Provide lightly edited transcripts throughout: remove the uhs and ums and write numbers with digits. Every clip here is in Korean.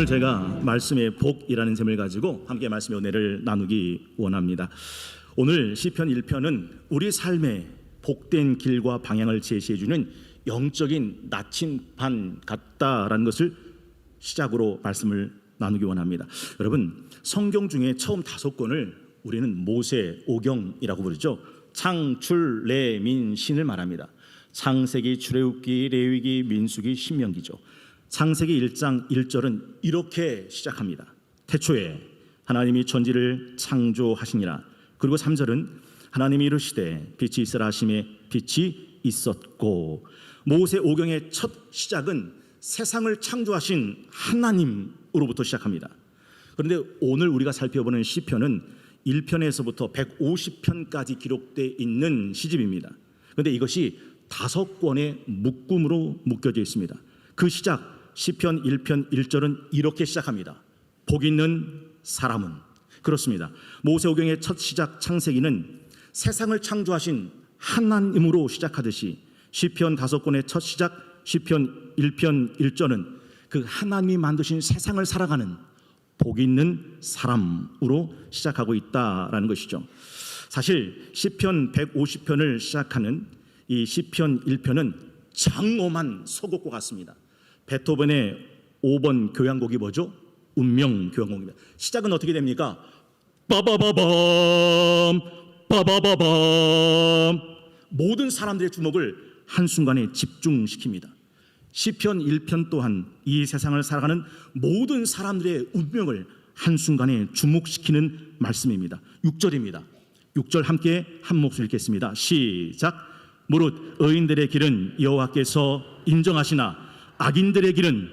오늘 제가 말씀의 복이라는 제목을 가지고 함께 말씀의 은혜를 나누기 원합니다. 오늘 시편 1편은 우리 삶의 복된 길과 방향을 제시해주는 영적인 나침반 같다라는 것을 시작으로 말씀을 나누기 원합니다. 여러분, 성경 중에 처음 5권을 우리는 모세오경이라고 부르죠. 창출, 래, 민, 신을 말합니다. 창세기, 출애굽기, 레위기, 민수기, 신명기죠. 창세기 1장 1절은 이렇게 시작합니다. 태초에 하나님이 천지를 창조하시니라. 그리고 3절은 하나님이 이르시되 빛이 있으라 하심에 빛이 있었고. 모세오경의 첫 시작은 세상을 창조하신 하나님으로부터 시작합니다. 그런데 오늘 우리가 살펴보는 시편은 1편에서부터 150편까지 기록되어 있는 시집입니다. 그런데 이것이 5권의 묶음으로 묶여져 있습니다. 그 시작 시편 1편 1절은 이렇게 시작합니다. 복 있는 사람은. 그렇습니다. 모세오경의 첫 시작 창세기는 세상을 창조하신 하나님으로 시작하듯이 시편 5권의 첫 시작 시편 1편 1절은 그 하나님이 만드신 세상을 살아가는 복 있는 사람으로 시작하고 있다라는 것이죠. 사실 시편 150편을 시작하는 이 시편 1편은 장엄한 서곡과 같습니다. 베토벤의 5번 교향곡이 뭐죠? 운명 교향곡입니다. 시작은 어떻게 됩니까? 빠바바밤 빠바바밤. 모든 사람들의 주목을 한순간에 집중시킵니다. 시편 1편 또한 이 세상을 살아가는 모든 사람들의 운명을 한순간에 주목시키는 말씀입니다. 6절입니다. 6절 함께 한 목소리 읽겠습니다. 시작. 무릇 의인들의 길은 여호와께서 인정하시나 악인들의 길은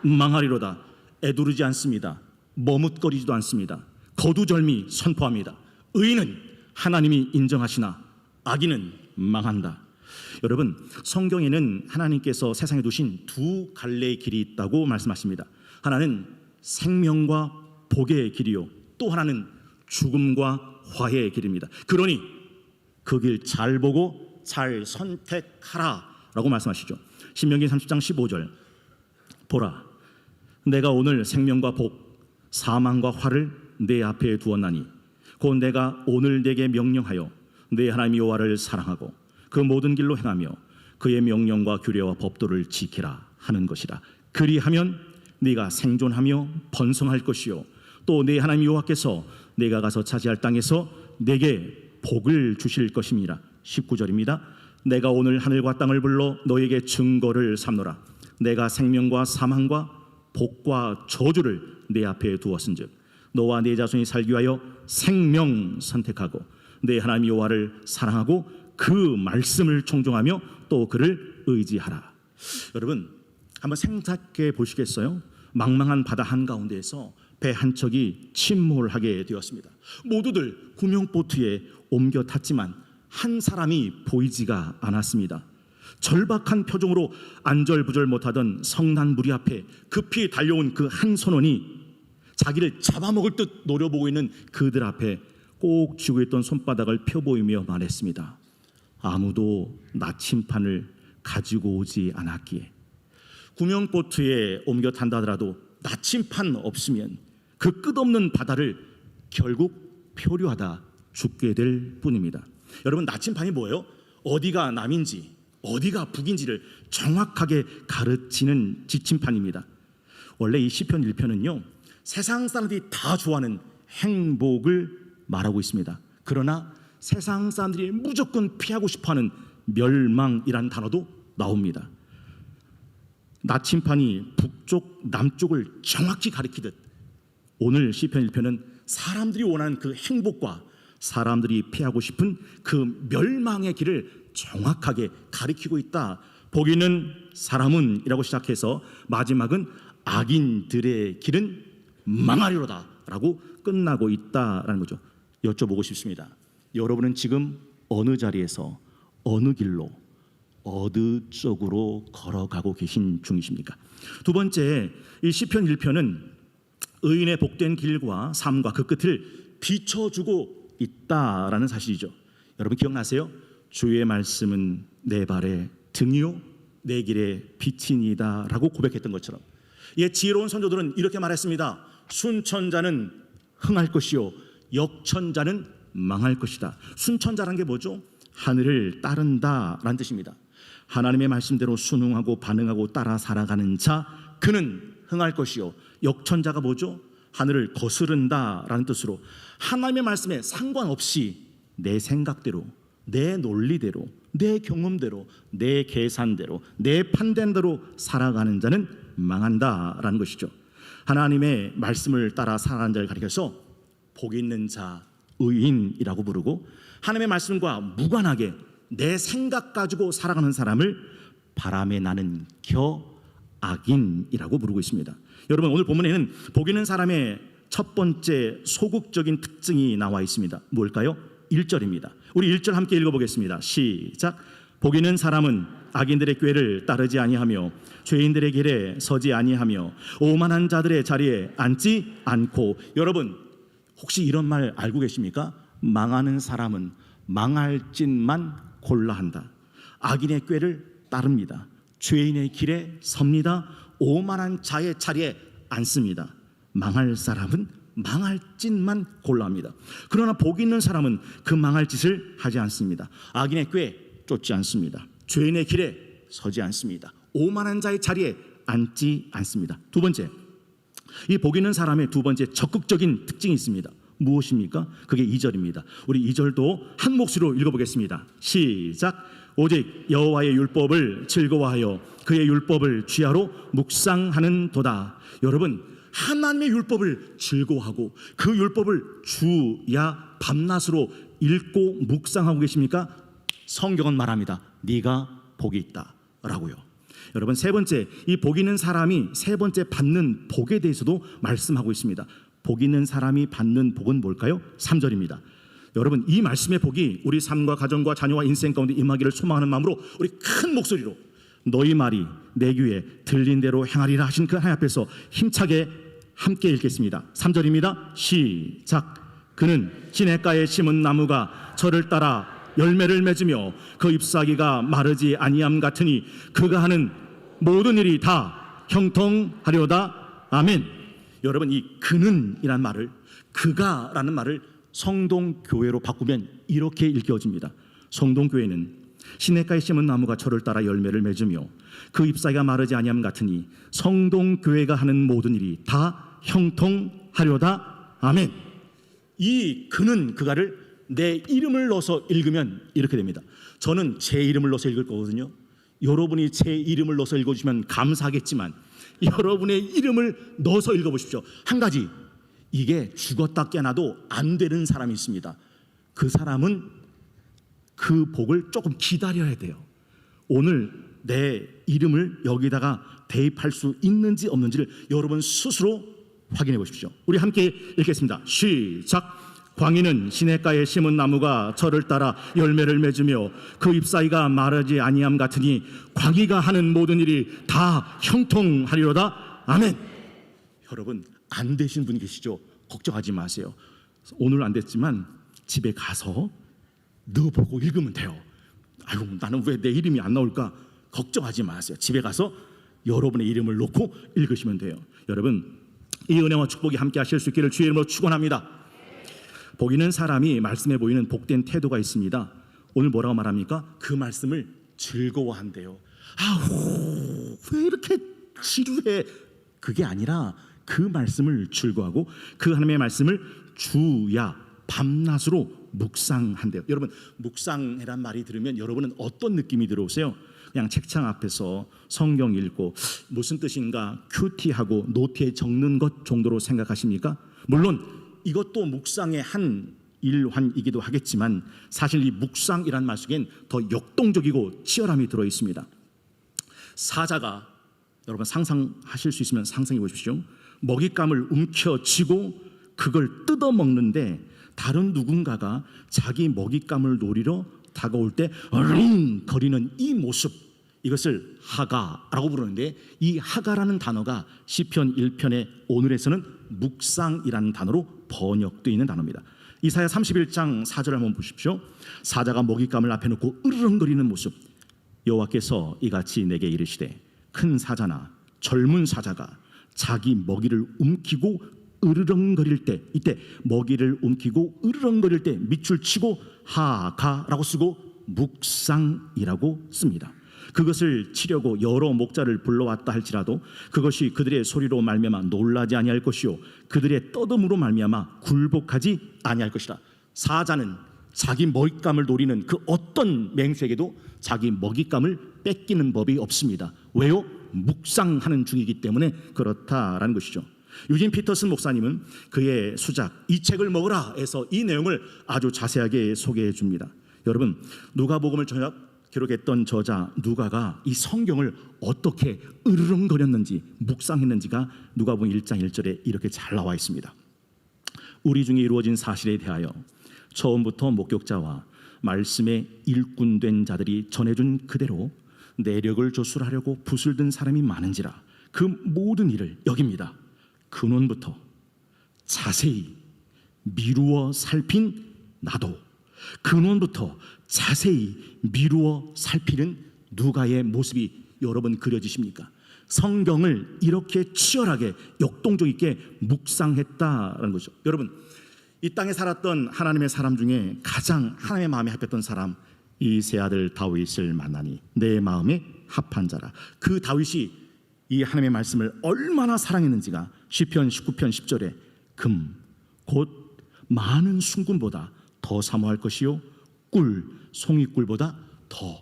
망하리로다. 애두르지 않습니다. 머뭇거리지도 않습니다. 거두절미 선포합니다. 의인은 하나님이 인정하시나 악인은 망한다. 여러분, 성경에는 하나님께서 세상에 두신 2 갈래의 길이 있다고 말씀하십니다. 하나는 생명과 복의 길이요, 또 하나는 죽음과 화해의 길입니다. 그러니 그 길 잘 보고 잘 선택하라 라고 말씀하시죠. 신명기 30장 15절. 보라, 내가 오늘 생명과 복, 사망과 화를 내 앞에 두었나니 곧 내가 오늘 내게 명령하여 내 하나님 여호와를 사랑하고 그 모든 길로 행하며 그의 명령과 규례와 법도를 지키라 하는 것이라. 그리하면 네가 생존하며 번성할 것이요 또 내 하나님 여호와께서 내가 가서 차지할 땅에서 내게 복을 주실 것임이라. 19절입니다. 내가 오늘 하늘과 땅을 불러 너에게 증거를 삼노라. 내가 생명과 사망과 복과 저주를 내 앞에 두었은즉 너와 네 자손이 살기 위하여 생명 선택하고 내 하나님 여호와를 사랑하고 그 말씀을 청종하며 또 그를 의지하라. 여러분, 한번 생각해 보시겠어요? 망망한 바다 한가운데에서 배 한 척이 침몰하게 되었습니다. 모두들 구명보트에 옮겨 탔지만 한 사람이 보이지가 않았습니다. 절박한 표정으로 안절부절 못하던 성난 무리 앞에 급히 달려온 그 한 선원이 자기를 잡아먹을 듯 노려보고 있는 그들 앞에 꼭 쥐고 있던 손바닥을 펴보이며 말했습니다. 아무도 나침판을 가지고 오지 않았기에. 구명보트에 옮겨 탄다 하더라도 나침판 없으면 그 끝없는 바다를 결국 표류하다 죽게 될 뿐입니다. 여러분, 나침판이 뭐예요? 어디가 남인지 어디가 북인지를 정확하게 가르치는 지침판입니다. 원래 이 시편 1편은요 세상 사람들이 다 좋아하는 행복을 말하고 있습니다. 그러나 세상 사람들이 무조건 피하고 싶어하는 멸망이라는 단어도 나옵니다. 나침판이 북쪽 남쪽을 정확히 가리키듯 오늘 시편 1편은 사람들이 원하는 그 행복과 사람들이 피하고 싶은 그 멸망의 길을 정확하게 가리키고 있다. 복 있는 사람은 이라고 시작해서 마지막은 악인들의 길은 망하리로다 라고 끝나고 있다라는 거죠. 여쭤보고 싶습니다. 여러분은 지금 어느 자리에서 어느 길로 어느 쪽으로 걸어가고 계신 중이십니까? 두 번째, 이 시편 1편은 의인의 복된 길과 삶과 그 끝을 비춰주고 있다라는 사실이죠. 여러분 기억나세요? 주의 말씀은 내 발의 등이요 내 길의 빛이니이다 라고 고백했던 것처럼 예, 지혜로운 선조들은 이렇게 말했습니다. 순천자는 흥할 것이요 역천자는 망할 것이다. 순천자라는 게 뭐죠? 하늘을 따른다라는 뜻입니다. 하나님의 말씀대로 순응하고 반응하고 따라 살아가는 자, 그는 흥할 것이요 역천자가 뭐죠? 하늘을 거스른다라는 뜻으로 하나님의 말씀에 상관없이 내 생각대로, 내 논리대로, 내 경험대로, 내 계산대로, 내 판단대로 살아가는 자는 망한다라는 것이죠. 하나님의 말씀을 따라 살아가는 자를 가리켜서 복 있는 자, 의인이라고 부르고, 하나님의 말씀과 무관하게 내 생각 가지고 살아가는 사람을 바람에 나는 악인이라고 부르고 있습니다. 여러분, 오늘 본문에는 복 있는 사람의 첫 번째 소극적인 특징이 나와 있습니다. 뭘까요? 1절입니다. 우리 1절 함께 읽어보겠습니다. 시작. 복 있는 사람은 악인들의 꾀를 따르지 아니하며 죄인들의 길에 서지 아니하며 오만한 자들의 자리에 앉지 않고. 여러분, 혹시 이런 말 알고 계십니까? 망하는 사람은 망할 짓만 골라 한다. 악인의 꾀를 따릅니다. 죄인의 길에 섭니다. 오만한 자의 자리에 앉습니다. 망할 사람은 망할 짓만 골라 합니다. 그러나 복 있는 사람은 그 망할 짓을 하지 않습니다. 악인의 꾀 쫓지 않습니다. 죄인의 길에 서지 않습니다. 오만한 자의 자리에 앉지 않습니다. 두 번째, 이 복 있는 사람의 두 번째 적극적인 특징이 있습니다. 무엇입니까? 그게 2절입니다. 우리 2절도 한 목소리로 읽어보겠습니다. 시작. 오직 여호와의 율법을 즐거워하여 그의 율법을 주야로 묵상하는 도다. 여러분, 하나님의 율법을 즐거워하고 그 율법을 주야 밤낮으로 읽고 묵상하고 계십니까? 성경은 말합니다. 네가 복이 있다 라고요. 여러분, 세 번째, 이 복 있는 사람이 세 번째 받는 복에 대해서도 말씀하고 있습니다. 복 있는 사람이 받는 복은 뭘까요? 3절입니다. 여러분, 이 말씀의 복이 우리 삶과 가정과 자녀와 인생 가운데 임하기를 소망하는 마음으로 우리 큰 목소리로 너희 말이 내 귀에 들린 대로 행하리라 하신 그 하나님 앞에서 힘차게 함께 읽겠습니다. 3절입니다. 시작. 그는 시냇가에 심은 나무가 저를 따라 열매를 맺으며 그 잎사귀가 마르지 아니함 같으니 그가 하는 모든 일이 다 형통하려다. 아멘. 여러분, 이 그는 이란 말을, 그가라는 말을 성동교회로 바꾸면 이렇게 읽혀집니다. 성동교회는 시냇가에 심은 나무가 저를 따라 열매를 맺으며 그 잎사귀가 마르지 아니함 같으니 성동교회가 하는 모든 일이 다 형통하려다. 아멘. 이 그는 그가를 내 이름을 넣어서 읽으면 이렇게 됩니다. 저는 제 이름을 넣어서 읽을 거거든요. 여러분이 제 이름을 넣어서 읽어주시면 감사하겠지만 여러분의 이름을 넣어서 읽어보십시오. 한 가지, 이게 죽었다 깨나도 안 되는 사람이 있습니다. 그 사람은 그 복을 조금 기다려야 돼요. 오늘 내 이름을 여기다가 대입할 수 있는지 없는지를 여러분 스스로 확인해 보십시오. 우리 함께 읽겠습니다. 시작. 광희는 시냇가에 심은 나무가 저를 따라 열매를 맺으며 그 잎사귀가 마르지 아니함 같으니 광희가 하는 모든 일이 다 형통하리로다. 아멘. 여러분, 안 되신 분 계시죠? 걱정하지 마세요. 오늘 안 됐지만 집에 가서 넣어보고 읽으면 돼요. 아이고, 나는 왜 내 이름이 안 나올까? 걱정하지 마세요. 집에 가서 여러분의 이름을 놓고 읽으시면 돼요. 여러분, 이 은혜와 축복이 함께 하실 수 있기를 주의 이름으로 축원합니다. 복 있는 사람이 말씀에 보이는 복된 태도가 있습니다. 오늘 뭐라고 말합니까? 그 말씀을 즐거워한대요. 아우, 왜 이렇게 지루해? 그게 아니라 그 말씀을 즐거워하고 그 하나님의 말씀을 주야 밤낮으로 묵상한대요. 여러분, 묵상이란 말이 들으면 여러분은 어떤 느낌이 들어오세요? 그냥 책장 앞에서 성경 읽고 무슨 뜻인가 큐티하고 노트에 적는 것 정도로 생각하십니까? 물론 이것도 묵상의 한 일환이기도 하겠지만 사실 이 묵상이란 말 속엔 더 역동적이고 치열함이 들어 있습니다. 사자가, 여러분 상상하실 수 있으면 상상해 보십시오. 먹잇감을 움켜쥐고 그걸 뜯어 먹는데 다른 누군가가 자기 먹잇감을 노리러 다가올 때 거리는 이 모습, 이것을 하가라고 부르는데 이 하가라는 단어가 시편 1편의 오늘에서는 묵상이라는 단어로 번역되어 있는 단어입니다. 이사야 31장 4절 한번 보십시오. 사자가 먹잇감을 앞에 놓고 으르렁거리는 모습. 여호와께서 이같이 내게 이르시되 큰 사자나 젊은 사자가 자기 먹이를 움키고 으르렁거릴 때, 이때 먹이를 움키고 으르렁거릴 때 밑줄 치고 하가라고 쓰고 묵상이라고 씁니다. 그것을 치려고 여러 목자를 불러왔다 할지라도 그것이 그들의 소리로 말미암아 놀라지 아니할 것이요 그들의 떠듬으로 말미암아 굴복하지 아니할 것이라. 사자는 자기 먹잇감을 노리는 그 어떤 맹수에게도 자기 먹잇감을 뺏기는 법이 없습니다. 왜요? 묵상하는 중이기 때문에 그렇다라는 것이죠. 유진 피터슨 목사님은 그의 수작 이 책을 먹으라 해서 이 내용을 아주 자세하게 소개해 줍니다. 여러분, 누가복음을 기록했던 저자 누가가 이 성경을 어떻게 으르렁거렸는지 묵상했는지가 누가복음 1장 1절에 이렇게 잘 나와 있습니다. 우리 중에 이루어진 사실에 대하여 처음부터 목격자와 말씀에 일꾼된 자들이 전해준 그대로 내력을 조술하려고 붓을 든 사람이 많은지라 그 모든 일을 여깁니다. 근원부터 자세히 미루어 살핀 나도 근원부터 자세히 미루어 살피는 누가의 모습이 여러분 그려지십니까? 성경을 이렇게 치열하게 역동적 있게 묵상했다는 거죠. 여러분, 이 땅에 살았던 하나님의 사람 중에 가장 하나님의 마음에 합했던 사람, 이 세 아들 다윗을 만나니 내 마음에 합한 자라. 그 다윗이 이 하나님의 말씀을 얼마나 사랑했는지가 시편 19편 10절에 금 곧 많은 순금보다 더 사모할 것이요 꿀 송이꿀보다 더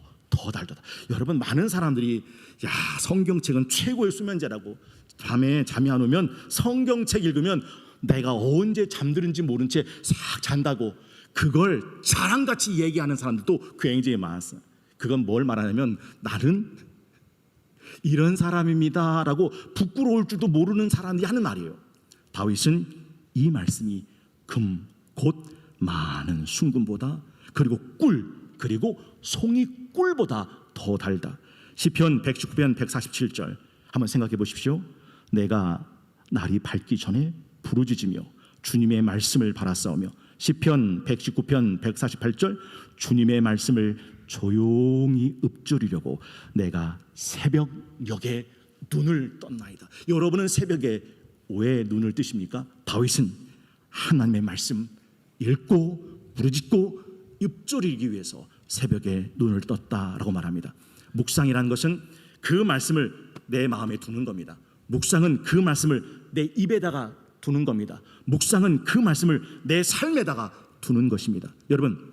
달도다. 여러분, 많은 사람들이 야 성경책은 최고의 수면제라고 밤에 잠이 안 오면 성경책 읽으면 내가 언제 잠드는지 모른 채 싹 잔다고 그걸 자랑같이 얘기하는 사람들도 굉장히 많았어요. 그건 뭘 말하냐면 나는 이런 사람입니다 라고 부끄러울 줄도 모르는 사람들이 하는 말이에요. 다윗은 이 말씀이 금 곧 많은 순금보다 그리고 꿀 그리고 송이꿀보다 더 달다. 시편 119편 147절 한번 생각해 보십시오. 내가 날이 밝기 전에 부르짖으며 주님의 말씀을 바라싸우며 시편 119편 148절 주님의 말씀을 조용히 읊조리려고 내가 새벽녘에 눈을 떴나이다. 여러분은 새벽에 왜 눈을 뜨십니까? 다윗은 하나님의 말씀 읽고 부르짖고 읊조리기 위해서 새벽에 눈을 떴다라고 말합니다. 묵상이라는 것은 그 말씀을 내 마음에 두는 겁니다. 묵상은 그 말씀을 내 입에다가 두는 겁니다. 묵상은 그 말씀을 내 삶에다가 두는 것입니다. 여러분,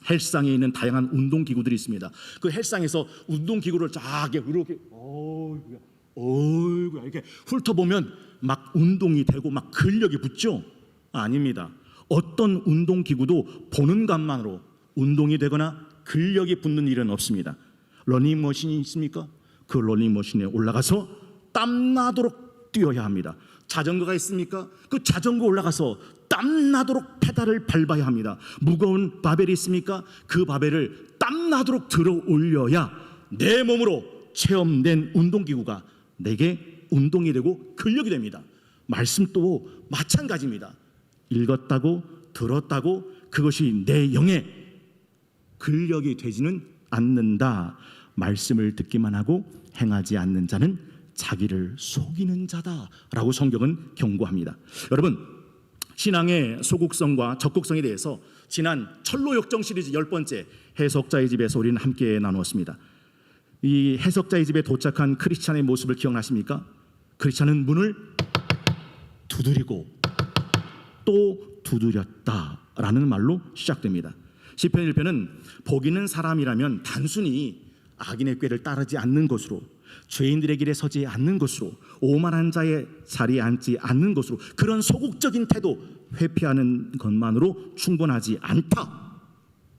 헬스장에 있는 다양한 운동기구들이 있습니다. 그 헬스장에서 운동기구를 쫙 이렇게 어이구야 이렇게 훑어보면 막 운동이 되고 막 근력이 붙죠? 아닙니다. 어떤 운동기구도 보는 것만으로 운동이 되거나 근력이 붙는 일은 없습니다. 러닝머신이 있습니까? 그 러닝머신에 올라가서 땀나도록 뛰어야 합니다. 자전거가 있습니까? 그 자전거 올라가서 땀나도록 페달을 밟아야 합니다. 무거운 바벨이 있습니까? 그 바벨을 땀나도록 들어 올려야 내 몸으로 체험된 운동기구가 내게 운동이 되고 근력이 됩니다. 말씀도 마찬가지입니다. 읽었다고 들었다고 그것이 내 영에 근력이 되지는 않는다. 말씀을 듣기만 하고 행하지 않는 자는 자기를 속이는 자다라고 성경은 경고합니다. 여러분, 신앙의 소극성과 적극성에 대해서 지난 철로역정 시리즈 10번째 해석자의 집에서 우리는 함께 나누었습니다. 이 해석자의 집에 도착한 크리스찬의 모습을 기억나십니까? 크리스찬은 문을 두드리고 또 두드렸다라는 말로 시작됩니다. 시편 1편은 복 있는 사람이라면 단순히 악인의 꾀를 따르지 않는 것으로, 죄인들의 길에 서지 않는 것으로, 오만한 자의 자리에 앉지 않는 것으로, 그런 소극적인 태도 회피하는 것만으로 충분하지 않다.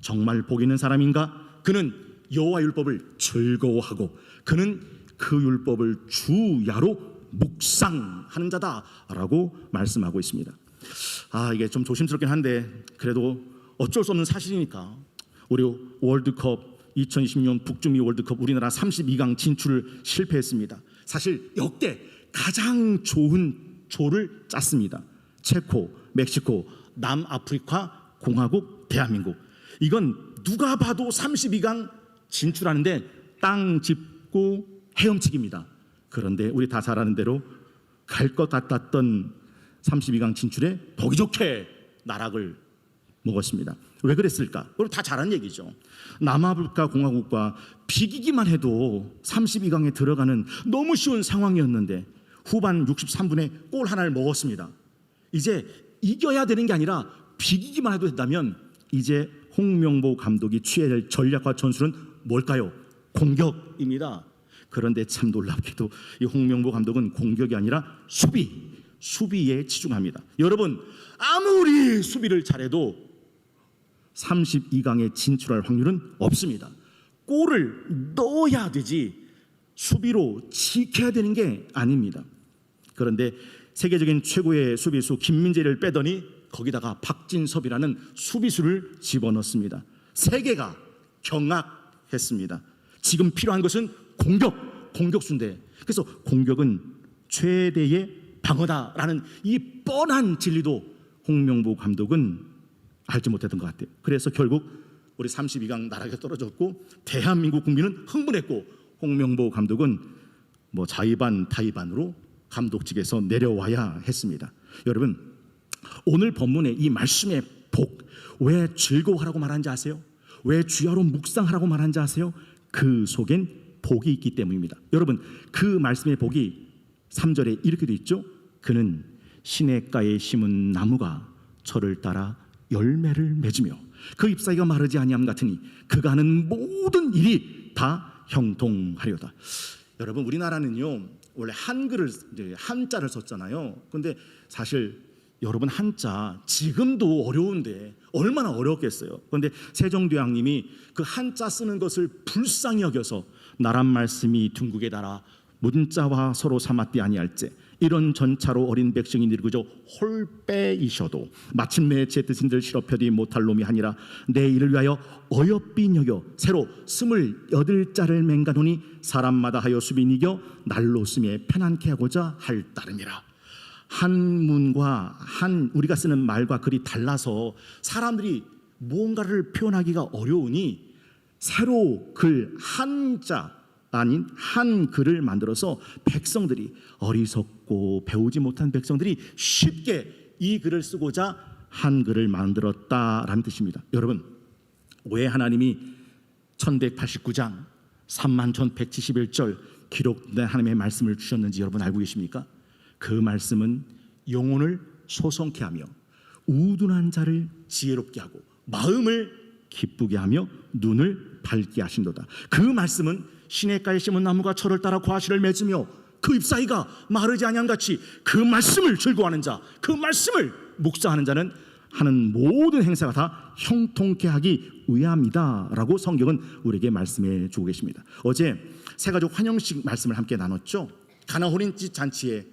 정말 복 있는 사람인가? 그는 여호와 율법을 즐거워하고 그는 그 율법을 주야로 묵상하는 자다라고 말씀하고 있습니다. 이게 좀 조심스럽긴 한데 그래도 어쩔 수 없는 사실이니까 우리 월드컵 2026년 북중미 월드컵 우리나라 32강 진출을 실패했습니다. 사실 역대 가장 좋은 조를 짰습니다. 체코, 멕시코, 남아프리카 공화국, 대한민국. 이건 누가 봐도 32강 진출하는데 땅 짚고 헤엄치기입니다. 그런데 우리 다 잘 아는 대로 갈 것 같았던 32강 진출에 보기 좋게 나락을 먹었습니다. 왜 그랬을까? 그럼 다 잘한 얘기죠. 남아프리카 공화국과 비기기만 해도 32강에 들어가는 너무 쉬운 상황이었는데 후반 63분에 골 하나를 먹었습니다. 이제 이겨야 되는 게 아니라 비기기만 해도 된다면 이제 홍명보 감독이 취해야 될 전략과 전술은 뭘까요? 공격입니다. 그런데 참 놀랍게도 이 홍명보 감독은 공격이 아니라 수비에 치중합니다. 여러분, 아무리 수비를 잘해도 32강에 진출할 확률은 없습니다. 골을 넣어야 되지 수비로 지켜야 되는 게 아닙니다. 그런데 세계적인 최고의 수비수 김민재를 빼더니 거기다가 박진섭이라는 수비수를 집어넣습니다. 세계가 경악했습니다. 지금 필요한 것은 공격수인데, 그래서 공격은 최대의 방어다라는 이 뻔한 진리도 홍명보 감독은 알지 못했던 것 같아요. 그래서 결국 우리 32강 나락에 떨어졌고 대한민국 국민은 흥분했고 홍명보 감독은 자의반 타의반으로 감독직에서 내려와야 했습니다. 여러분, 오늘 본문의 이 말씀의 복, 왜 즐거워하라고 말하는지 아세요? 왜 주야로 묵상하라고 말하는지 아세요? 그 속엔 복이 있기 때문입니다. 여러분, 그 말씀의 복이 3절에 이렇게 돼 있죠. 그는 시냇가에 심은 나무가 철을 따라 열매를 맺으며 그 잎사귀가 마르지 아니함 같으니 그가 하는 모든 일이 다 형통하려다. 여러분, 우리나라는요 원래 한글을 한자를 썼잖아요. 근데 사실 여러분, 한자 지금도 어려운데 얼마나 어렵겠어요. 그런데 세종대왕님이 그 한자 쓰는 것을 불쌍히 여겨서 나란 말씀이 둥국에 달아 문자와 서로 삼았디 아니할제 이런 전차로 어린 백성이 늙으죠 홀빼이셔도 마침내 제 뜻인들 실업혀디 못할 놈이 아니라 내 일을 위하여 어여삐 여겨 새로 28자를 맹가노니 사람마다 하여 수빈 이겨 날로 쓰며 편안케 하고자 할 따름이라. 한문과 우리가 쓰는 말과 글이 달라서 사람들이 무언가를 표현하기가 어려우니 새로 글 한자 아닌 한글을 만들어서 백성들이 어리석고 배우지 못한 백성들이 쉽게 이 글을 쓰고자 한글을 만들었다라는 뜻입니다. 여러분, 왜 하나님이 1189장 31,171절 기록된 하나님의 말씀을 주셨는지 여러분 알고 계십니까? 그 말씀은 영혼을 소성케 하며 우둔한 자를 지혜롭게 하고 마음을 기쁘게 하며 눈을 밝게 하신도다. 그 말씀은 시냇가에 심은 나무가 철을 따라 과실을 맺으며 그 잎사귀가 마르지 아니함 같이 그 말씀을 즐거워하는 자, 그 말씀을 묵상하는 자는 하는 모든 행사가 다 형통케 하기 위함이다 라고 성경은 우리에게 말씀해 주고 계십니다. 어제 새가족 환영식 말씀을 함께 나눴죠. 가나 혼인집 잔치에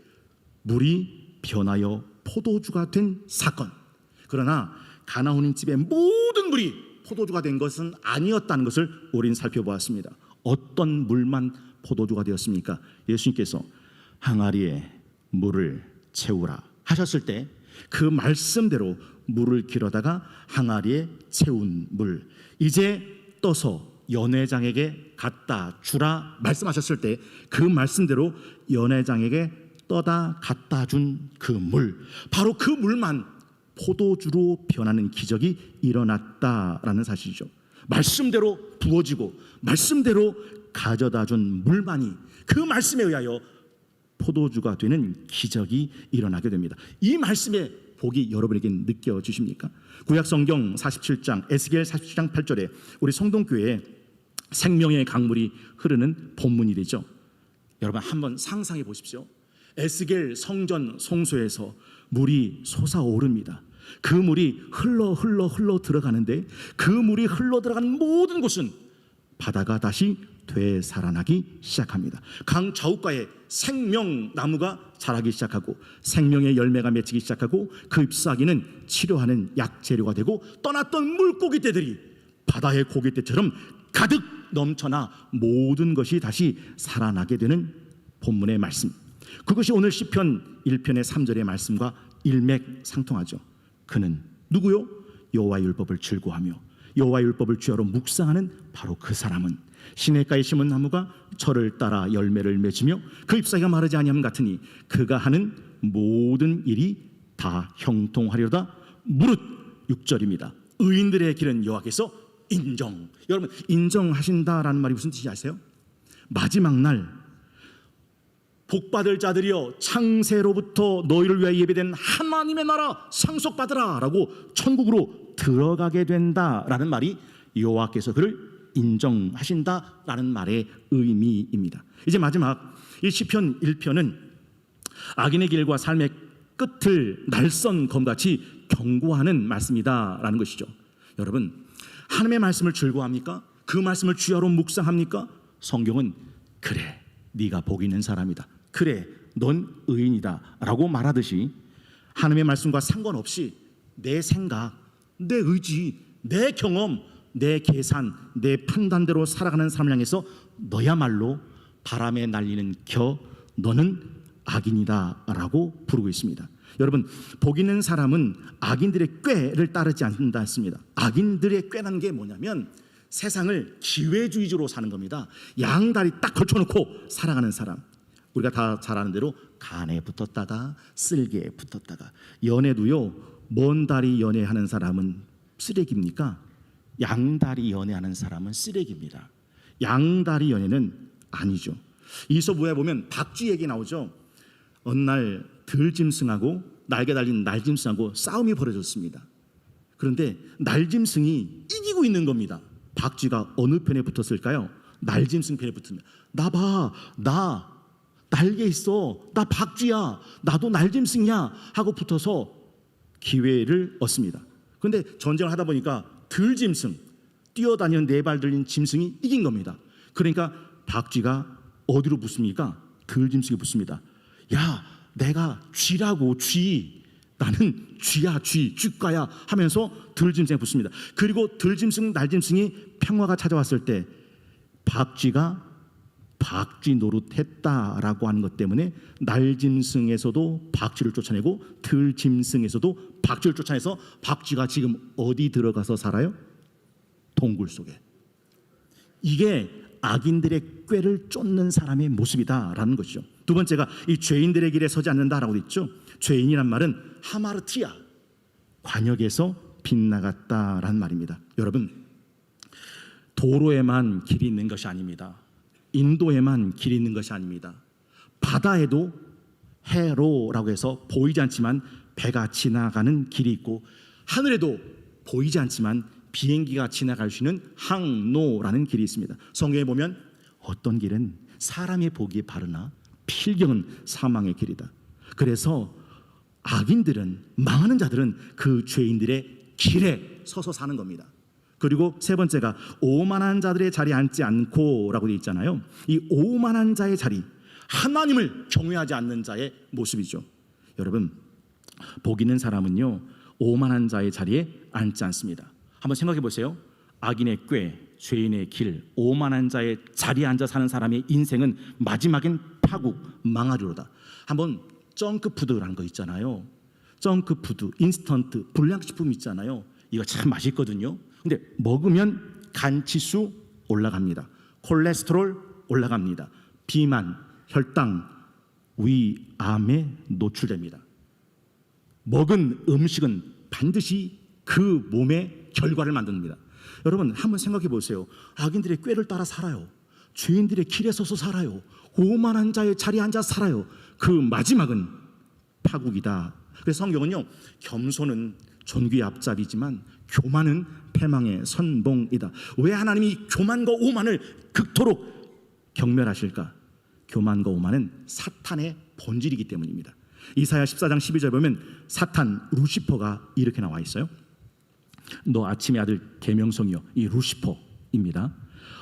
물이 변하여 포도주가 된 사건. 그러나 가나 혼인집의 모든 물이 포도주가 된 것은 아니었다는 것을 우리는 살펴보았습니다. 어떤 물만 포도주가 되었습니까? 예수님께서 항아리에 물을 채우라 하셨을 때 그 말씀대로 물을 길어다가 항아리에 채운 물 이제 떠서 연회장에게 갖다 주라 말씀하셨을 때 그 말씀대로 연회장에게 떠다 갖다 준 그 물, 바로 그 물만 포도주로 변하는 기적이 일어났다라는 사실이죠. 말씀대로 부어지고 말씀대로 가져다 준 물만이 그 말씀에 의하여 포도주가 되는 기적이 일어나게 됩니다. 이 말씀의 복이 여러분에게 느껴지십니까? 구약성경 47장 에스겔 47장 8절에 우리 성동교회에 생명의 강물이 흐르는 본문이 되죠. 여러분 한번 상상해 보십시오. 에스겔 성전 성소에서 물이 솟아오릅니다. 그 물이 흘러 들어가는데 그 물이 흘러 들어간 모든 곳은 바다가 다시 되살아나기 시작합니다. 강 좌우가에 생명나무가 자라기 시작하고 생명의 열매가 맺히기 시작하고 그 잎사귀는 치료하는 약재료가 되고 떠났던 물고기떼들이 바다의 고기떼처럼 가득 넘쳐나 모든 것이 다시 살아나게 되는 본문의 말씀. 그것이 오늘 시편 1편의 3절의 말씀과 일맥상통하죠. 그는 누구요? 여호와의 율법을 즐거워하며 여호와의 율법을 주야로 묵상하는 바로 그 사람은 시냇가에 심은 나무가 저를 따라 열매를 맺으며 그 잎사귀가 마르지 아니함 같으니 그가 하는 모든 일이 다 형통하리로다. 무릇 6절입니다. 의인들의 길은 여호와께서 인정. 여러분, 인정하신다라는 말이 무슨 뜻인지 아세요? 마지막 날 복받을 자들이여 창세로부터 너희를 위하여 예배된 하나님의 나라 상속받으라 라고 천국으로 들어가게 된다라는 말이 여호와께서 그를 인정하신다라는 말의 의미입니다. 이제 마지막 이 시편 1편은 악인의 길과 삶의 끝을 날선 검같이 경고하는 말씀이다라는 것이죠. 여러분, 하나님의 말씀을 즐거워합니까? 그 말씀을 주야로 묵상합니까? 성경은 그래, 네가 복 있는 사람이다. 그래, 넌 의인이다 라고 말하듯이 하나님의 말씀과 상관없이 내 생각, 내 의지, 내 경험, 내 계산, 내 판단대로 살아가는 사람을 향해서 너야말로 바람에 날리는 겨, 너는 악인이다 라고 부르고 있습니다. 여러분, 복 있는 사람은 악인들의 꾀를 따르지 않는다 했습니다. 악인들의 꾀라는 게 뭐냐면 세상을 기회주의적으로 사는 겁니다. 양다리 딱 걸쳐놓고 살아가는 사람. 우리가 다 잘 아는 대로 간에 붙었다가 쓸개에 붙었다가. 연애도요, 먼 다리 연애하는 사람은 쓰레기입니까? 양다리 연애하는 사람은 쓰레기입니다. 양다리 연애는 아니죠. 이솝우에 보면 박쥐 얘기 나오죠. 어느 날 들짐승하고 날개 달린 날짐승하고 싸움이 벌어졌습니다. 그런데 날짐승이 이기고 있는 겁니다. 박쥐가 어느 편에 붙었을까요? 날짐승 편에 붙습니다. 나 봐, 나 날개 있어, 나 박쥐야, 나도 날짐승이야 하고 붙어서 기회를 얻습니다. 그런데 전쟁을 하다 보니까 들짐승, 뛰어다니는 네 발 들린 짐승이 이긴 겁니다. 그러니까 박쥐가 어디로 붙습니까? 들짐승이 붙습니다. 야, 내가 쥐라고, 쥐, 나는 쥐야, 쥐과야 하면서 들짐승에 붙습니다. 그리고 들짐승, 날짐승이 평화가 찾아왔을 때 박쥐가 박쥐 노릇했다라고 하는 것 때문에 날짐승에서도 박쥐를 쫓아내고 들짐승에서도 박쥐를 쫓아내서 박쥐가 지금 어디 들어가서 살아요? 동굴 속에. 이게 악인들의 꾀를 쫓는 사람의 모습이다라는 것이죠. 두 번째가 이 죄인들의 길에 서지 않는다라고 했죠. 죄인이란 말은 하마르티아, 관역에서 빗나갔다라는 말입니다. 여러분, 도로에만 길이 있는 것이 아닙니다. 인도에만 길이 있는 것이 아닙니다. 바다에도 해로라고 해서 보이지 않지만 배가 지나가는 길이 있고, 하늘에도 보이지 않지만 비행기가 지나갈 수 있는 항로라는 길이 있습니다. 성경에 보면 어떤 길은 사람이 보기에 바르나 필경은 사망의 길이다. 그래서 악인들은, 망하는 자들은 그 죄인들의 길에 서서 사는 겁니다. 그리고 세 번째가 오만한 자들의 자리에 앉지 않고 라고 되어 있잖아요. 이 오만한 자의 자리, 하나님을 경외하지 않는 자의 모습이죠. 여러분, 복 있는 사람은요, 오만한 자의 자리에 앉지 않습니다. 한번 생각해 보세요. 악인의 꾀, 죄인의 길, 오만한 자의 자리에 앉아 사는 사람의 인생은 마지막엔 파국, 망하리로다. 한번 정크푸드라는 거 있잖아요. 정크푸드, 인스턴트, 불량식품 있잖아요. 이거 참 맛있거든요. 근데 먹으면 간치수 올라갑니다. 콜레스테롤 올라갑니다. 비만, 혈당, 위암에 노출됩니다. 먹은 음식은 반드시 그 몸의 결과를 만듭니다. 여러분, 한번 생각해 보세요. 악인들의 꾀를 따라 살아요. 죄인들의 길에 서서 살아요. 오만한 자의 자리에 앉아 살아요. 그 마지막은 파국이다. 그래서 성경은요, 겸손은 존귀의 앞잡이지만 교만은 패망의 선봉이다. 왜 하나님이 교만과 오만을 극도록 경멸하실까? 교만과 오만은 사탄의 본질이기 때문입니다. 이사야 14장 12절 보면 사탄 루시퍼가 이렇게 나와 있어요. 너 아침의 아들 계명성이여, 이 루시퍼입니다.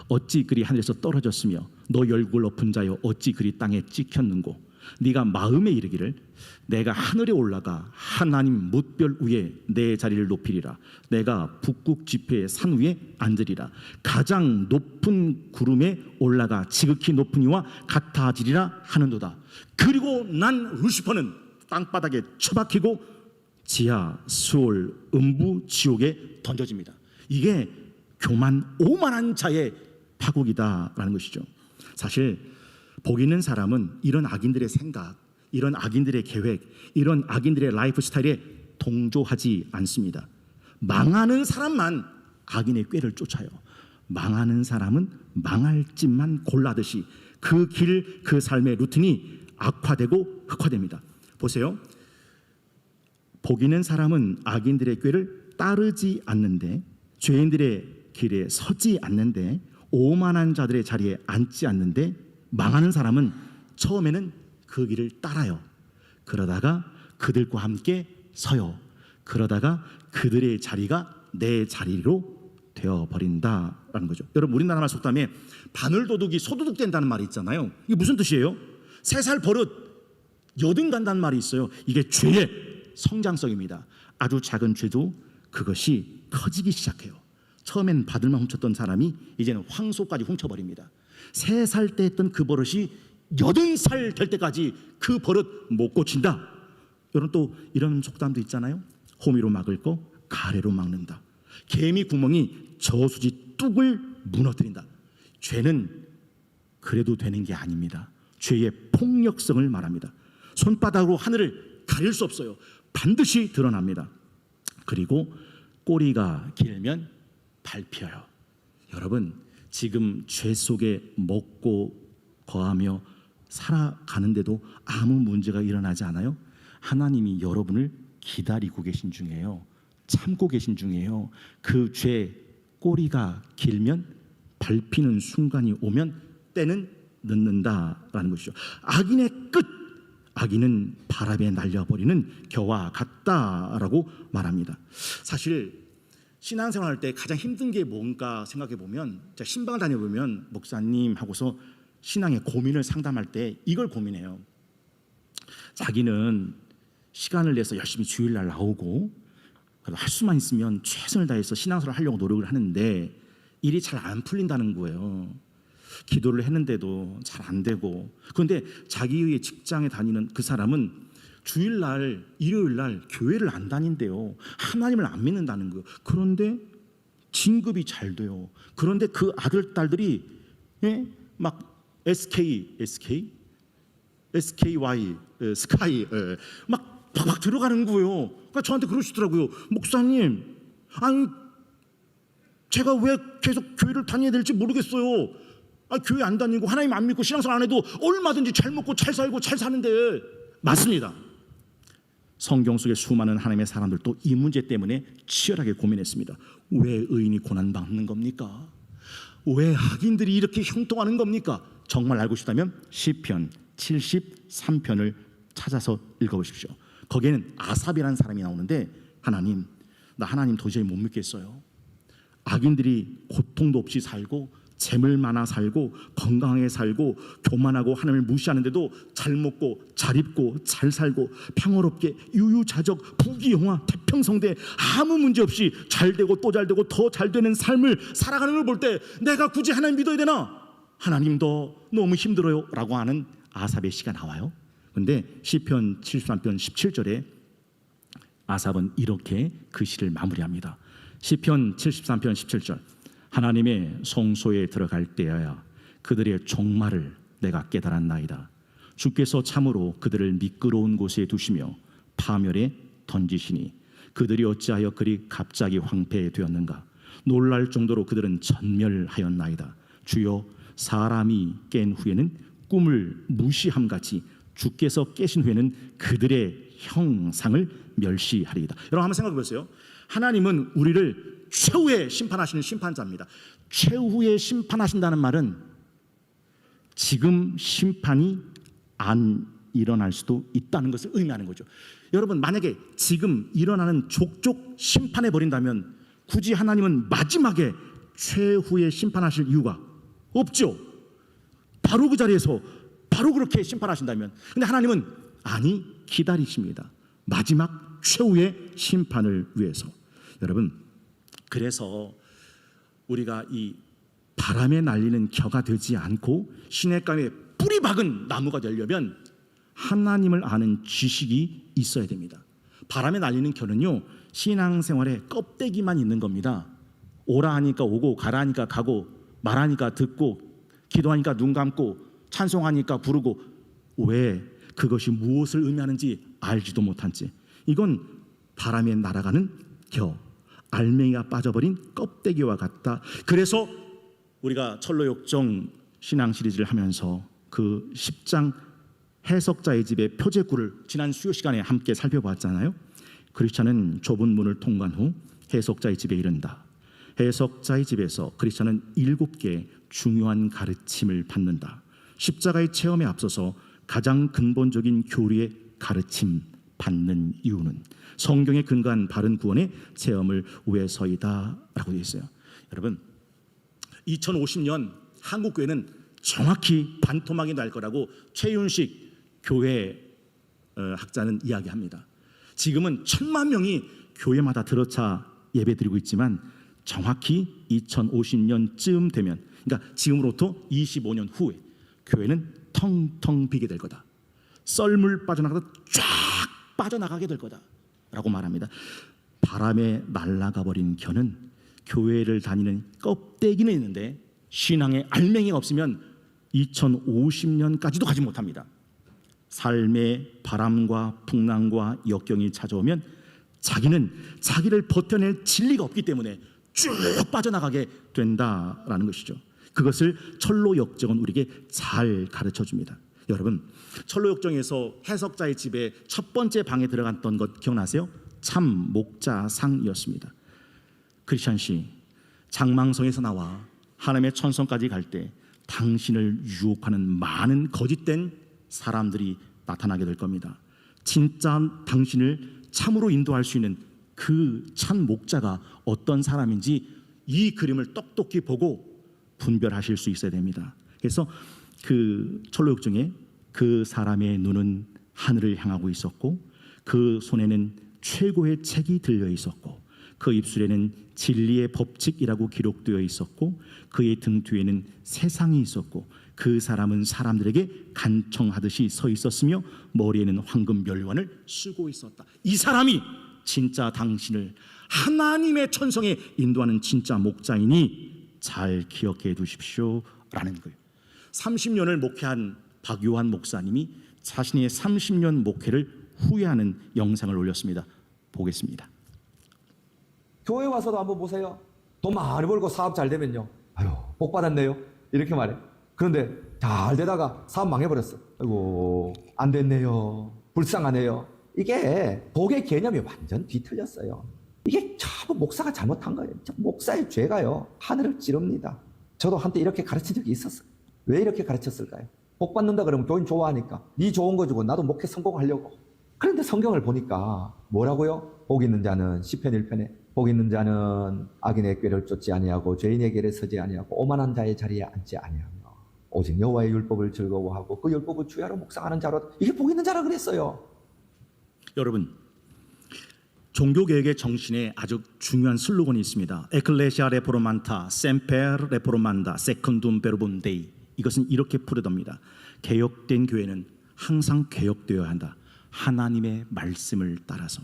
어찌 그리 하늘에서 떨어졌으며 너 열국을 엎은 자여 어찌 그리 땅에 찍혔는고, 네가 마음에 이르기를 내가 하늘에 올라가 하나님 뭇별 위에 내 자리를 높이리라. 내가 북극 지폐의 산 위에 앉으리라. 가장 높은 구름에 올라가 지극히 높은 이와 같아지리라 하는도다. 그리고 난 루시퍼는 땅바닥에 처박히고 지하, 수올, 음부, 지옥에 던져집니다. 이게 교만, 오만한 자의 파국이다라는 것이죠. 사실 복 있는 사람은 이런 악인들의 생각, 이런 악인들의 계획, 이런 악인들의 라이프 스타일에 동조하지 않습니다. 망하는 사람만 악인의 꾀를 쫓아요. 망하는 사람은 망할 집만 골라듯이 그 길, 그 삶의 루틴이 악화되고 흑화됩니다. 보세요. 복 있는 사람은 악인들의 꾀를 따르지 않는데, 죄인들의 길에 서지 않는데, 오만한 자들의 자리에 앉지 않는데, 망하는 사람은 처음에는 그 길을 따라요. 그러다가 그들과 함께 서요. 그러다가 그들의 자리가 내 자리로 되어버린다라는 거죠. 여러분, 우리나라 말 속담에 바늘도둑이 소도둑 된다는 말이 있잖아요. 이게 무슨 뜻이에요? 3살 버릇 여든 간다는 말이 있어요. 이게 죄의 성장성입니다. 아주 작은 죄도 그것이 커지기 시작해요. 처음엔 바늘만 훔쳤던 사람이 이제는 황소까지 훔쳐버립니다. 3살 때 했던 그 버릇이 80살 될 때까지 그 버릇 못 고친다. 여러분, 또 이런 속담도 있잖아요. 호미로 막을 거 가래로 막는다. 개미 구멍이 저수지 뚝을 무너뜨린다. 죄는 그래도 되는 게 아닙니다. 죄의 폭력성을 말합니다. 손바닥으로 하늘을 가릴 수 없어요. 반드시 드러납니다. 그리고 꼬리가 길면 밟혀요. 여러분, 지금 죄 속에 먹고 거하며 살아가는데도 아무 문제가 일어나지 않아요? 하나님이 여러분을 기다리고 계신 중이에요. 참고 계신 중이에요. 그 죄 꼬리가 길면 밟히는 순간이 오면 때는 늦는다라는 것이죠. 악인의 끝, 악인은 바람에 날려버리는 겨와 같다라고 말합니다. 사실 신앙생활할 때 가장 힘든 게 뭔가 생각해 보면, 제가 신방을 다녀보면 목사님 하고서 신앙의 고민을 상담할 때 이걸 고민해요. 자기는 시간을 내서 열심히 주일날 나오고 할 수만 있으면 최선을 다해서 신앙생활을 하려고 노력을 하는데 일이 잘 안 풀린다는 거예요. 기도를 했는데도 잘 안 되고. 그런데 자기의 직장에 다니는 그 사람은 주일날, 일요일날 교회를 안 다닌대요. 하나님을 안 믿는다는 거예요. 그런데 진급이 잘 돼요. 그런데 그 아들, 딸들이 막 SKY, 스카이 막 팍팍 들어가는 거예요. 그러니까 저한테 그러시더라고요. 목사님, 아니 제가 왜 계속 교회를 다녀야 될지 모르겠어요. 교회 안 다니고 하나님 안 믿고 신앙생활 안 해도 얼마든지 잘 먹고 잘 살고 잘 사는데. 맞습니다. 성경 속의 수많은 하나님의 사람들도 이 문제 때문에 치열하게 고민했습니다. 왜 의인이 고난받는 겁니까? 왜 악인들이 이렇게 형통하는 겁니까? 정말 알고 싶다면 시편 73편을 찾아서 읽어보십시오. 거기에는 아삽이라는 사람이 나오는데, 하나님, 나 하나님 도저히 못 믿겠어요. 악인들이 고통도 없이 살고 재물 많아 살고 건강하게 살고 교만하고 하나님을 무시하는데도 잘 먹고 잘 입고 잘 살고 평화롭게 유유자적 부귀영화 태평성대 아무 문제 없이 잘 되고 또 잘 되고 더 잘 되는 삶을 살아가는 걸 볼 때 내가 굳이 하나님 믿어야 되나? 하나님도 너무 힘들어요 라고 하는 아삽의 시가 나와요. 그런데 시편 73편 17절에 아삽은 이렇게 그 시를 마무리합니다. 시편 73편 17절, 하나님의 성소에 들어갈 때여야 그들의 종말을 내가 깨달았나이다. 주께서 참으로 그들을 미끄러운 곳에 두시며 파멸에 던지시니 그들이 어찌하여 그리 갑자기 황폐되었는가. 놀랄 정도로 그들은 전멸하였나이다. 주여, 사람이 깬 후에는 꿈을 무시함같이 주께서 깨신 후에는 그들의 형상을 멸시하리이다. 여러분 한번 생각해 보세요. 하나님은 우리를 최후에 심판하시는 심판자입니다. 최후에 심판하신다는 말은 지금 심판이 안 일어날 수도 있다는 것을 의미하는 거죠. 여러분, 만약에 지금 일어나는 족족 심판해 버린다면 굳이 하나님은 마지막에 최후에 심판하실 이유가 없죠. 바로 그 자리에서 바로 그렇게 심판하신다면. 근데 하나님은 아니, 기다리십니다. 마지막 최후의 심판을 위해서. 여러분, 그래서 우리가 이 바람에 날리는 겨가 되지 않고 시냇가에 뿌리 박은 나무가 되려면 하나님을 아는 지식이 있어야 됩니다. 바람에 날리는 겨는요, 신앙생활에 껍데기만 있는 겁니다. 오라 하니까 오고 가라 하니까 가고 말하니까 듣고 기도하니까 눈 감고 찬송하니까 부르고 왜 그것이 무엇을 의미하는지 알지도 못한 채 이건 바람에 날아가는 겨 알맹이가 빠져버린 껍데기와 같다. 그래서 우리가 철로역정 신앙 시리즈를 하면서 그 10장 해석자의 집의 표제구를 지난 수요 시간에 함께 살펴봤잖아요. 크리스찬은 좁은 문을 통과한 후 해석자의 집에 이른다. 해석자의 집에서 크리스찬은 7개의 중요한 가르침을 받는다. 십자가의 체험에 앞서서 가장 근본적인 교리의 가르침 받는 이유는 성경에 근거한 바른 구원의 체험을 위해서이다 라고 되어 있어요. 여러분 2050년 한국 교회는 정확히 반토막이 날 거라고 최윤식 교회 학자는 이야기합니다. 지금은 1,000만 명이 교회마다 들어차 예배드리고 있지만 정확히 2050년쯤 되면 그러니까 지금으로부터 25년 후에 교회는 텅텅 비게 될 거다. 썰물 빠져나가다 쫙 빠져나가게 될 거다 라고 말합니다. 바람에 날아가 버린 겨는 교회를 다니는 껍데기는 있는데 신앙의 알맹이가 없으면 2050년까지도 가지 못합니다. 삶의 바람과 풍랑과 역경이 찾아오면 자기는 자기를 버텨낼 진리가 없기 때문에 쭉 빠져나가게 된다라는 것이죠. 그것을 철로역정은 우리에게 잘 가르쳐줍니다. 여러분 철로역정에서 해석자의 집에 첫 번째 방에 들어갔던 것 기억나세요? 참 목자상이었습니다. 크리스찬씨 장망성에서 나와 하나님의 천성까지 갈 때 당신을 유혹하는 많은 거짓된 사람들이 나타나게 될 겁니다. 진짜 당신을 참으로 인도할 수 있는 그 참 목자가 어떤 사람인지 이 그림을 똑똑히 보고 분별하실 수 있어야 됩니다. 그래서 그 철로역정에 그 사람의 눈은 하늘을 향하고 있었고 그 손에는 최고의 책이 들려 있었고 그 입술에는 진리의 법칙이라고 기록되어 있었고 그의 등 뒤에는 세상이 있었고 그 사람은 사람들에게 간청하듯이 서 있었으며 머리에는 황금 멸관을 쓰고 있었다. 이 사람이 진짜 당신을 하나님의 천성에 인도하는 진짜 목자이니 잘 기억해 두십시오 라는 거예요. 30년을 목회한 박요한 목사님이 자신의 30년 목회를 후회하는 영상을 올렸습니다. 보겠습니다. 교회 와서도 한번 보세요. 돈 많이 벌고 사업 잘 되면요, 아유 복 받았네요 이렇게 말해. 그런데 잘 되다가 사업 망해버렸어. 아이고 안 됐네요, 불쌍하네요. 이게 복의 개념이 완전 뒤틀렸어요. 이게 전부 목사가 잘못한 거예요. 목사의 죄가요 하늘을 찌릅니다. 저도 한때 이렇게 가르친 적이 있었어요. 왜 이렇게 가르쳤을까요? 복 받는다 그러면 교인 좋아하니까 네 좋은 거 주고 나도 목회 성공하려고. 그런데 성경을 보니까 뭐라고요? 복 있는 자는 시편 1편에 복 있는 자는 악인의 꾀를 쫓지 아니하고 죄인의 길에 서지 아니하고 오만한 자의 자리에 앉지 아니하며 오직 여호와의 율법을 즐거워하고 그 율법을 주야로 묵상하는 자로. 이게 복 있는 자라 그랬어요. 여러분 종교개혁의 정신에 아주 중요한 슬로건이 있습니다. 에클레시아 레포르만타 셈페르 레포르만다 세컨둠 베르본 데이. 이것은 이렇게 풀어답니다. 개혁된 교회는 항상 개혁되어야 한다. 하나님의 말씀을 따라서.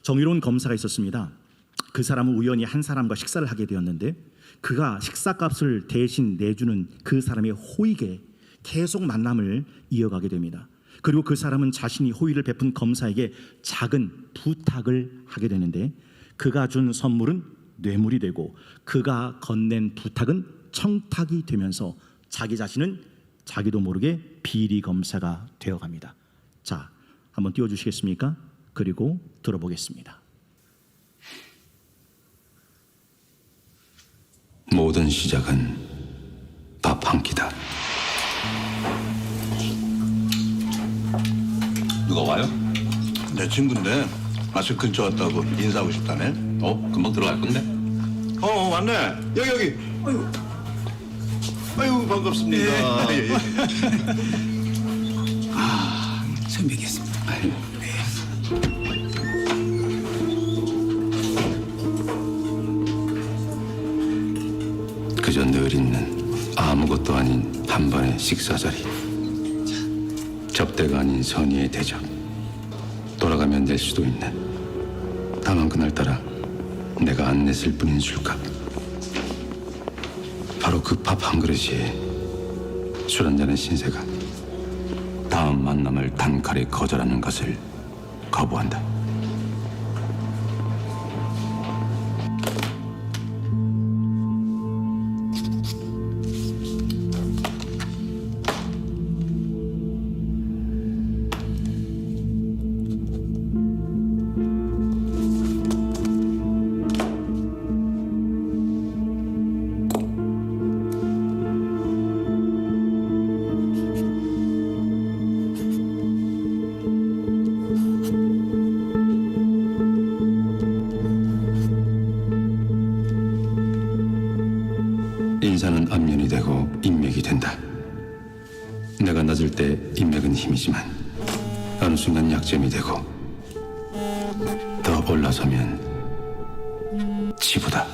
정의로운 검사가 있었습니다. 그 사람은 우연히 한 사람과 식사를 하게 되었는데 그가 식사값을 대신 내주는 그 사람의 호의에 계속 만남을 이어가게 됩니다. 그리고 그 사람은 자신이 호의를 베푼 검사에게 작은 부탁을 하게 되는데 그가 준 선물은 뇌물이 되고 그가 건넨 부탁은 청탁이 되면서 자기 자신은 자기도 모르게 비리 검사가 되어갑니다. 자, 한번 띄워주시겠습니까? 그리고 들어보겠습니다. 모든 시작은 밥 한 끼다. 누가 와요? 내 친구인데 마실 근처 왔다고 인사하고 싶다네. 금방 들어갈 건데. 왔네. 여기. 아유 반갑습니다. 예. 처음 뵙겠습니다. 그저 늘 있는 아무것도 아닌 한 번의 식사 자리. 접대가 아닌 선의의 대접. 돌아가면 낼 수도 있는. 다만 그날따라 내가 안 냈을 뿐인 술값. 바로 그 밥 한 그릇이 술 한 잔의 신세가 다음 만남을 단칼에 거절하는 것을 거부한다. 인사는 안면이 되고 인맥이 된다. 내가 낮을 때 인맥은 힘이지만 어느 순간 약점이 되고 더 올라서면 지부다.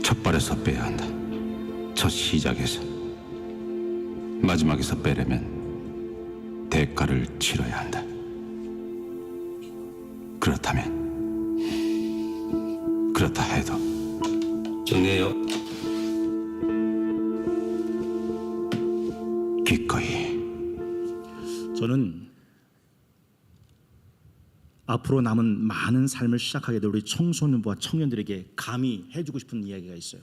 첫 발에서 빼야 한다. 첫 시작에서. 마지막에서 빼려면 대가를 치러야 한다. 그렇다 해도 정리해요. 기꺼이. 저는 앞으로 남은 많은 삶을 시작하게 될 우리 청소년부와 청년들에게 감히 해주고 싶은 이야기가 있어요.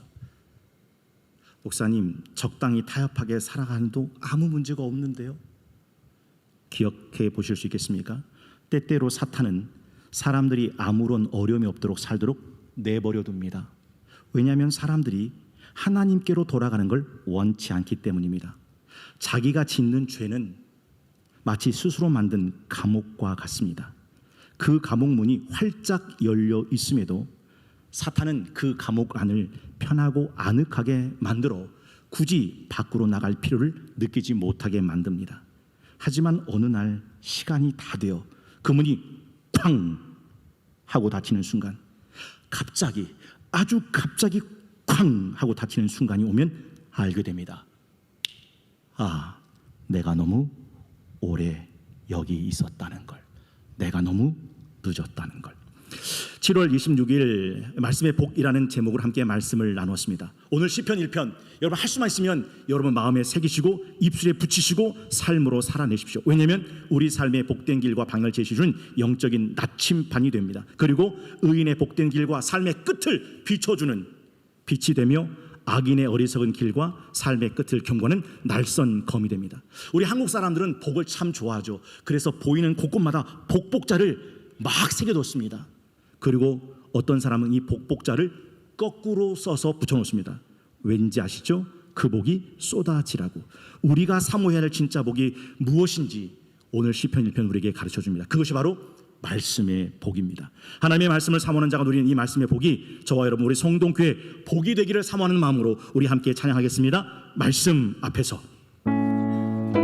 목사님, 적당히 타협하게 살아가는도 아무 문제가 없는데요. 기억해 보실 수 있겠습니까? 때때로 사탄은 사람들이 아무런 어려움이 없도록 살도록 내버려 둡니다. 왜냐하면 사람들이 하나님께로 돌아가는 걸 원치 않기 때문입니다. 자기가 짓는 죄는 마치 스스로 만든 감옥과 같습니다. 그 감옥 문이 활짝 열려 있음에도 사탄은 그 감옥 안을 편하고 아늑하게 만들어 굳이 밖으로 나갈 필요를 느끼지 못하게 만듭니다. 하지만 어느 날 시간이 다 되어 그 문이 쾅 하고 닫히는 순간, 갑자기, 아주 갑자기 쾅 하고 닫히는 순간이 오면 알게 됩니다. 아, 내가 너무 오래 여기 있었다는 걸. 내가 너무 늦었다는 걸. 7월 26일 말씀의 복이라는 제목으로 함께 말씀을 나눴습니다. 오늘 시편 1편 여러분 할 수만 있으면 여러분 마음에 새기시고 입술에 붙이시고 삶으로 살아내십시오. 왜냐하면 우리 삶의 복된 길과 방향을 제시해주는 영적인 나침반이 됩니다. 그리고 의인의 복된 길과 삶의 끝을 비춰주는 빛이 되며 악인의 어리석은 길과 삶의 끝을 경고하는 날선 검이 됩니다. 우리 한국 사람들은 복을 참 좋아하죠. 그래서 보이는 곳곳마다 복복자를 막 새겨뒀습니다. 그리고 어떤 사람은 이 복복자를 거꾸로 써서 붙여놓습니다. 왠지 아시죠? 그 복이 쏟아지라고. 우리가 사모해야 할 진짜 복이 무엇인지 오늘 시편 1편 우리에게 가르쳐줍니다. 그것이 바로 말씀의 복입니다. 하나님의 말씀을 사모하는 자가 누리는 이 말씀의 복이 저와 여러분 우리 성동교회 복이 되기를 사모하는 마음으로 우리 함께 찬양하겠습니다. 말씀 앞에서